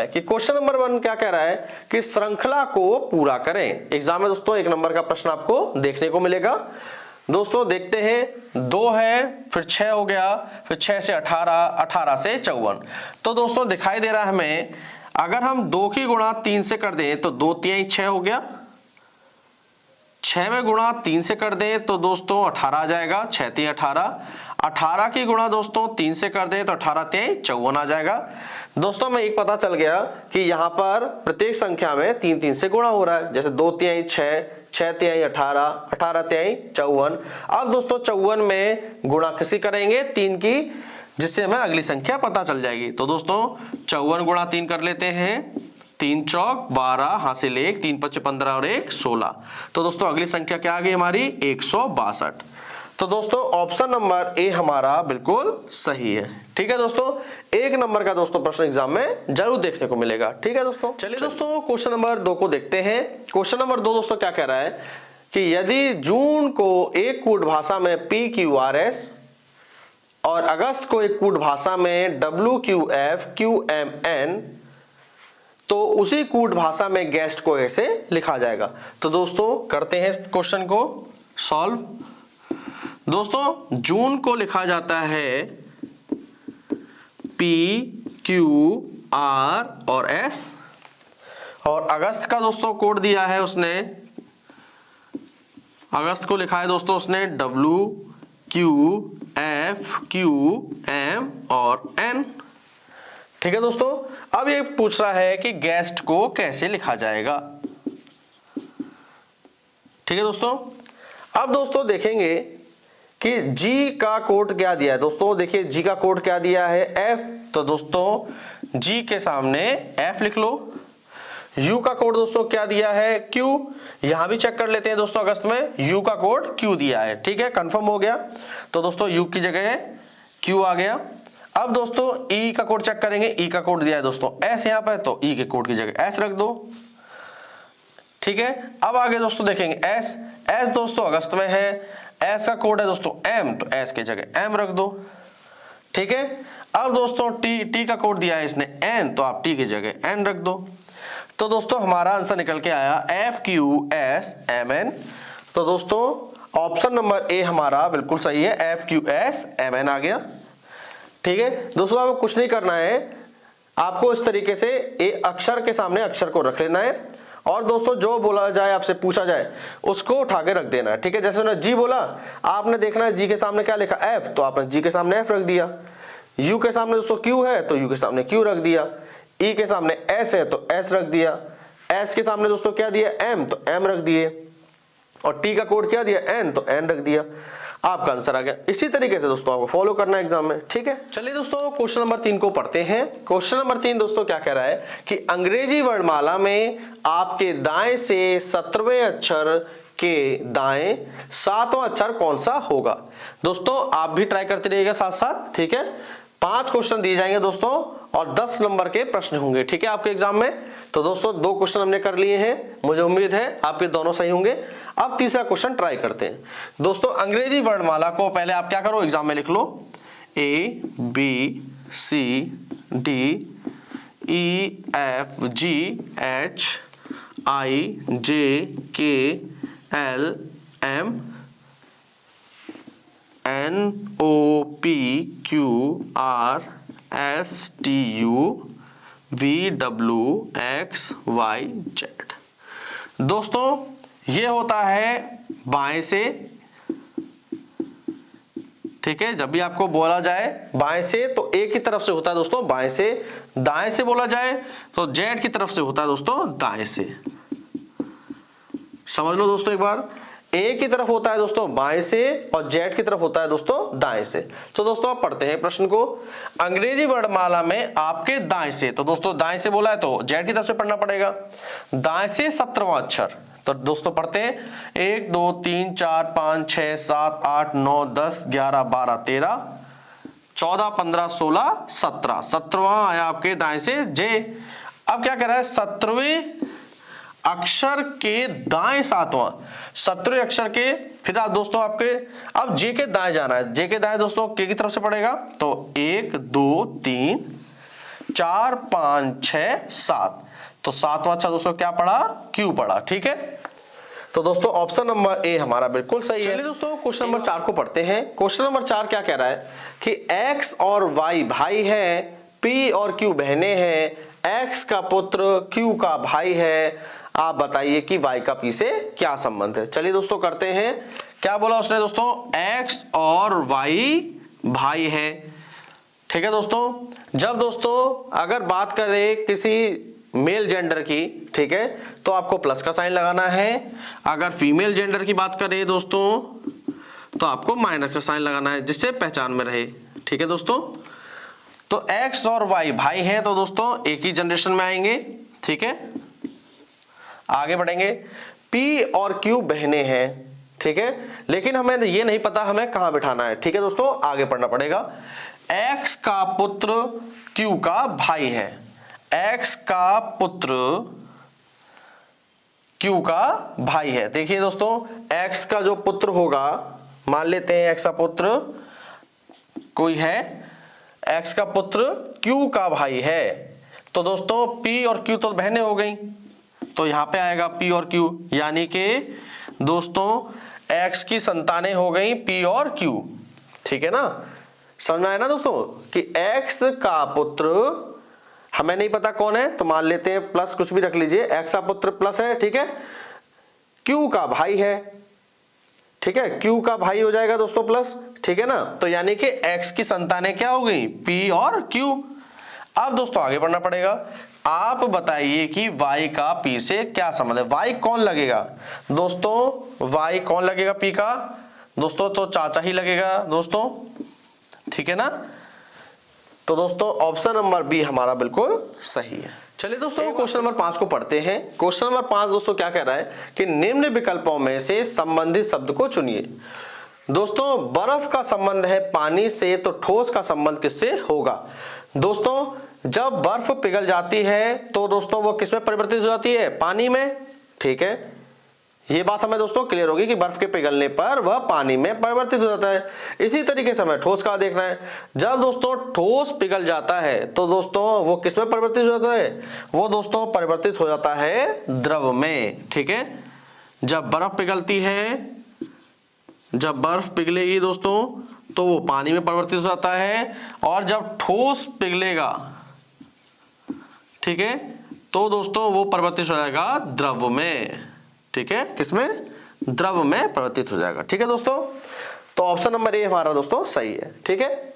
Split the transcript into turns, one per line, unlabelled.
है कि question number 1 क्या कह रहा है कि श्रृंखला को पूरा करें। एग्जाम में दोस्तों 1 नंबर का प्रश्न आपको देखने को मिलेगा। दोस्तों देखते हैं, 2 है, फिर 6 हो गया, फिर 6 से 18, 18 से 54। तो दोस्तों दिखाई दे रहा है हमें, अगर हम 2 की गुणा 3 से कर दें तो 2 तिहाई 6 हो गया, 6 में गुणा 3 से कर दें तो दोस्तों 18 आ जाएगा, 6 तिहाई 18, 18 की गुणा दोस्तों 3 से कर दें तो 18 तिहाई 54 आ जाएगा। दोस्तों हमें एक पता चल गया कि यहाँ पर प्रत्येक संख्या में 3 3 से गुणा हो रहा है, जैसे 2 तिहाई 6, 6 तिहाई 18, 18 तिहाई 54। अब दोस्तों 54 में गुणा किसी करेंगे 3 की, जिससे हमें अगली संख्या पता चल जाएगी। तो दोस्तों 54 गुणा 3 कर लेते हैं, 3 चौक 12, हासिल 1, 3 पच्चे 15 और 1 16। तो दोस्तों अगली संख्या क्या आ गई हमारी 162। तो दोस्तों ऑप्शन नंबर ए हमारा बिल्कुल सही है। ठीक है दोस्तों, 1 नंबर का दोस्तों प्रश्न एग्जाम में जरूर देखने को मिलेगा। ठीक है दोस्तों, चलिए दोस्तों क्वेश्चन नंबर 2 को देखते हैं। क्वेश्चन नंबर 2 दोस्तों क्या कह रहा है कि यदि जून को एक कूट भाषा में PQRS और अगस्त को एक कूट भाषा में WQF QMN, तो उसी कूट भाषा में गेस्ट को ऐसे लिखा जाएगा। तो दोस्तों करते हैं क्वेश्चन को सॉल्व। दोस्तों जून को लिखा जाता है PQR और S, और अगस्त का दोस्तों कोड दिया है उसने, अगस्त को लिखा है दोस्तों उसने WQF QM और N। ठीक है दोस्तों, अब ये पूछ रहा है कि गेस्ट को कैसे लिखा जाएगा। ठीक है दोस्तों, अब दोस्तों देखेंगे कि G का कोड क्या दिया है। दोस्तों देखिए G का कोड क्या दिया है F, तो दोस्तों G के सामने F लिख लो। U का कोड दोस्तों क्या दिया है Q, यहां भी चेक कर लेते हैं दोस्तों, अगस्त में U का कोड Q दिया है। ठीक है, कंफर्म हो गया। तो दोस्तों U की जगह Q आ गया। अब दोस्तों E का कोड चेक करेंगे, E का कोड दिया है दोस्तों S यहाँ पे, तो E के कोड की जगह S रख दो। ठीक है, अब आगे दोस्तों देखेंगे S दोस्तों अगस्त में है, S का कोड है दोस्तों M, तो S के जगह M रख दो। ठीक है, अब दोस्तों T का कोड दिया है इसने N, तो आप T की जगह N रख दो। तो दोस्तों हमारा आंसर निकल के आया FQSMN। तो दोस्तों ऑप्शन नंबर ए हमारा बिल्कुल सही है, FQSMN आ गया। ठीक है दोस्तों, आपको कुछ नहीं करना है, आपको इस तरीके से ए अक्षर के सामने अक्षर को रख लेना है, और दोस्तों जो बोला जाए, आपसे पूछा जाए, उसको उठा के रख देना है। ठीक है, जैसे उन्होंने जी बोला, आपने देखना है जी के सामने क्या लिखा F, तो आपने जी के सामने F रख दिया। U के सामने दोस्तों Q है, तो U के सामने Q रख दिया। E के सामने S है, तो S रख दिया। S के सामने दोस्तों क्या दिया M, तो M रख दिए। और T का कोड क्या दिया N, तो N रख दिया। आपका आंसर आ गया। इसी तरीके से दोस्तों आपको फॉलो करना है एग्जाम में। ठीक है, चलिए दोस्तों क्वेश्चन नंबर 3 को पढ़ते हैं। क्वेश्चन नंबर 3 दोस्तों क्या कह रहा है कि अंग्रेजी वर्णमाला में आपके दाएं से 17वें अक्षर के दाएं 7वां अक्षर कौन सा होगा। दोस्तों आप भी ट्राई करते रहिएगा साथ साथ। ठीक है, 5 क्वेश्चन दिए जाएंगे दोस्तों, और 10 नंबर के प्रश्न होंगे। ठीक है, आपके एग्जाम में। तो दोस्तों 2 क्वेश्चन हमने कर लिए हैं, मुझे उम्मीद है आपके दोनों सही होंगे। अब तीसरा क्वेश्चन ट्राई करते हैं। दोस्तों अंग्रेजी वर्णमाला को पहले आप क्या करो, एग्जाम में लिख लो ABCDEFGHIJKLMNOPQRSTU VWXYZ। दोस्तों ये होता है बाएं से। ठीक है, जब भी आपको बोला जाए बाएं से तो ए की तरफ से होता है दोस्तों बाएं से, दाएं से बोला जाए तो जेड की तरफ से होता है दोस्तों दाएं से। समझ लो दोस्तों एक बार, ए की तरफ होता है दोस्तों बाएं से और जेड की तरफ होता है दोस्तों दाएं से। तो दोस्तों आप पढ़ते हैं प्रश्न को, अंग्रेजी वर्णमाला में आपके दाएं से, तो दोस्तों दाएं से बोला है तो जेड की तरफ से पढ़ना पड़ेगा। दाएं से 17वां अक्षर, तो दोस्तों पढ़ते हैं 1 2 3 4 5 6 7 8 9 10 11 12 13 14 15 16 17, 17वां आया आपके दाएं से जे। अब क्या कह रहा है 17वें अक्षर के दाएं 7वां, 17वें अक्षर के, फिर आप दोस्तों आपके अब जे के दाएं जाना है। जे के दाएं दोस्तों के की तरफ से पड़ेगा, तो 1 2 3 4 5 6 7, तो 7वां अच्छा दोस्तों क्या पड़ा, क्यू पड़ा। ठीक है, तो दोस्तों ऑप्शन नंबर ए हमारा बिल्कुल सही है। चलिए दोस्तों क्वेश्चन नंबर 4 को पढ़ते हैं। क्वेश्चन नंबर 4 क्या कह रहा है कि x और y भाई है, p और q बहनें हैं, x का पुत्र q का भाई है, आप बताइए कि y का p से क्या संबंध है। चलिए दोस्तों करते हैं। क्या बोला उसने दोस्तों, x और y भाई है। ठीक है दोस्तों, जब दोस्तों अगर बात करें किसी मेल जेंडर की, ठीक है, तो आपको प्लस का साइन लगाना है। अगर फीमेल जेंडर की बात करें दोस्तों तो आपको माइनस का साइन लगाना है, जिससे पहचान में रहे। ठीक है दोस्तों, तो x और y भाई हैं तो दोस्तों एक ही जनरेशन में आएंगे। ठीक है, आगे बढ़ेंगे। p और q बहनें हैं। ठीक है, लेकिन हमें ये नहीं पता हमें कहां बिठाना है। ठीक है दोस्तों, आगे पढ़ना पड़ेगा। x का पुत्र q का भाई है, x का पुत्र q का भाई है। देखिए दोस्तों, x का जो पुत्र होगा, मान लेते हैं x का पुत्र कोई है, x का पुत्र q का भाई है, तो दोस्तों p और q तो बहनें हो गई, तो यहां पे आएगा p और q, यानी कि दोस्तों x की संतानें हो गई p और q। ठीक है ना, समझ आया ना दोस्तों कि x का पुत्र हमें नहीं पता कौन है, तो मान लेते हैं प्लस कुछ भी रख लीजिए, x का पुत्र प्लस है। ठीक है, q का भाई है। ठीक है, q का भाई हो जाएगा दोस्तों प्लस। ठीक है ना, तो यानी कि x की संतानें क्या हो गई, p और q। अब दोस्तों आगे बढ़ना पड़ेगा। आप बताइए कि y का p से क्या संबंध है, y कौन लगेगा दोस्तों, y कौन लगेगा p का दोस्तों, तो चाचा ही लगेगा दोस्तों। ठीक है ना, तो दोस्तों ऑप्शन नंबर बी हमारा बिल्कुल सही है। चलिए दोस्तों क्वेश्चन नंबर 5 को पढ़ते हैं। क्वेश्चन नंबर 5 दोस्तों क्या कह रहा है कि निम्न विकल्पों में से संबंधित शब्द को चुनिए। दोस्तों बर्फ का संबंध है पानी से, तो ठोस का संबंध किससे होगा। दोस्तों जब बर्फ पिघल जाती है तो दोस्तों वो किसमें परिवर्तित हो जाती है, पानी में। ठीक है, ये बात हमें दोस्तों क्लियर होगी कि बर्फ के पिघलने पर वह पानी में परिवर्तित हो जाता है। इसी तरीके से हमें ठोस का देखना है। जब दोस्तों ठोस पिघल जाता है तो दोस्तों वो किसमें परिवर्तित हो जाता है, वो दोस्तों परिवर्तित हो जाता है द्रव में। ठीक है, जब बर्फ पिघलती है, जब बर्फ पिघलेगी दोस्तों तो वो पानी में परिवर्तित हो जाता है, और जब ठोस पिघलेगा, ठीक है, तो दोस्तों वो परिवर्तित हो जाएगा द्रव में। ठीक है, किसमें, द्रव में परिवर्तित हो जाएगा। ठीक है दोस्तों, तो ऑप्शन नंबर ए हमारा दोस्तों सही है। ठीक है।